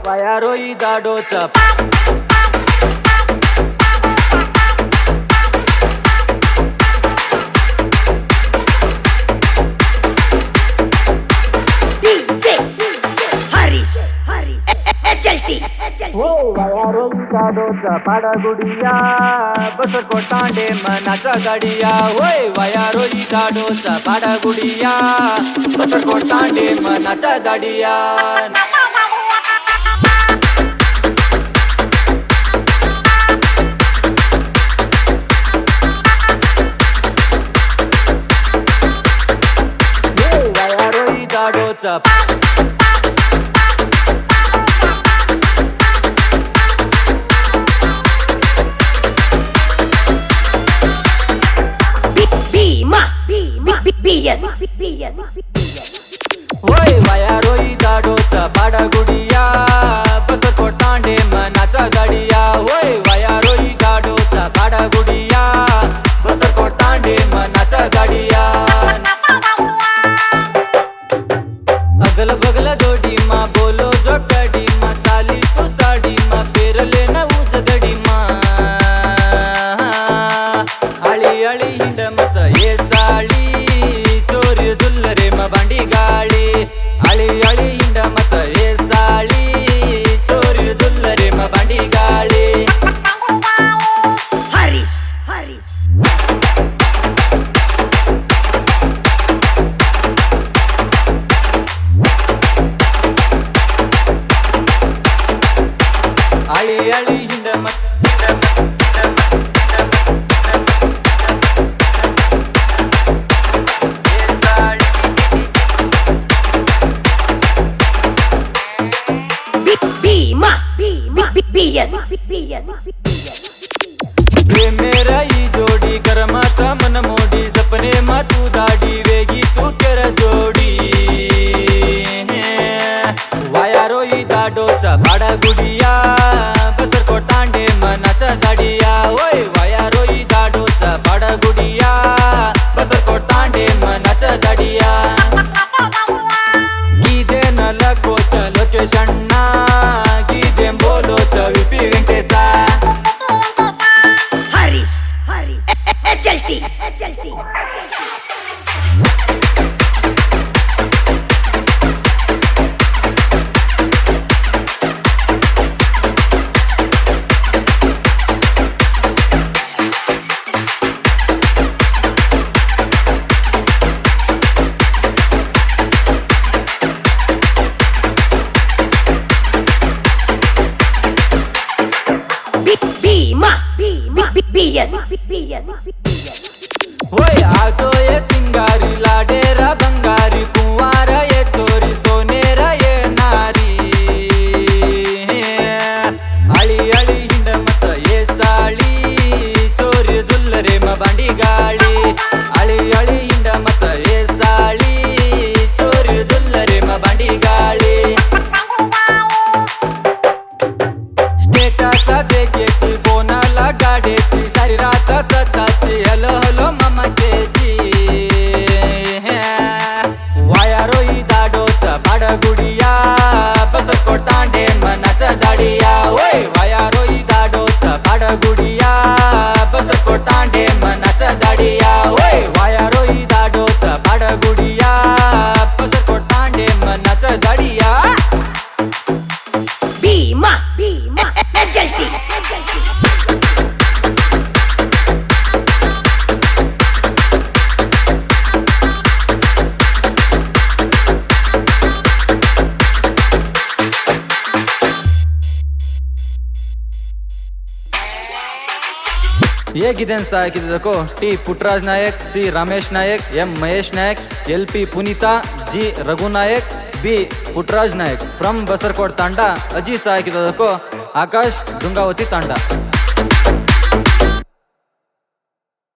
वयारो ही दाडोचा वयारो ही दाडोचा पाडागुडिया बस कोटांडे मनाचा गाडिया होय वयारो ही दाडोचा पाडागुडिया बस कोटांडे मनाचा गाडिया वयारो ही दाडोचा होय वयारो ही दाडोचा पाडागुडिया बस कोटांडे मनाचा गाडिया होय वयारो ही दाडोचा पाडागुडिया बस कोटांडे मनाचा गाडिया अगल बगल जोडी मा बोलो जो कडी मा चाली तो साडी मा पेरले न उजगडी मा आळी आळी हिंड मत ये साळी चोरी जुल्लरे मा बांडी गाळी आळी आळी हिंड मत ये साळी चोरी जुल्लरे मा बांडी गाळी हरीश हरीश आळी आळी हिंड मत मेरा ही जोडी कर्माचा मन मोडी सपने मा तू दाडी वेगी तू केर जोडी वयारो ही दाडोचा पाडागुडिया बसर कोटांडे मनाचा गाडिया होय वयारो ही दाडोचा पाडागुडिया बसर कोटांडे मनाचा गाडिया गीते न लकोच लोकेशन ना गीते बोलोच विपी वेंकटेसा हरीश हरीश चलती चलती होय आजो ये सिंगारी लाडेरा बंगारी कुंवार ये चोरी सोनेरा ये नारी आळी आळी हिंड मत ये साळी चोरी जुल्लरे म बांडी गाळी आळी आळी हिंड मत ये साळी चोरी जुल्लरे म बांडी गाळी स्टेटस देखेची फोनाला गाडेची सारी रात सताची हलो हलो मामा केची वयारो ही दाडोचा पाडागुडिया बस कोटांडे मनाचा गाडिया होय वयारो ही दाडोचा पाडागुडिया बस कोटांडे मनाचा गाडिया होय वयारो ही दाडोचा पाडागुडिया बस कोटांडे मनाचा गाडिया बीमा बीमा चलती ये ಗಿದೆನ್ ಸಾಕಿದಕೋ T Puttaraj Nayak C Ramesh Nayak M Mahesh Nayak L P Punitha G Raghu Nayak B Puttaraj Nayak from Basarkot Tanda ಅಜಿ ಸಾಕಿದಕೋ ಆಕಾಶ್ ದುಂಗಾವತಿ ತಾಂಡ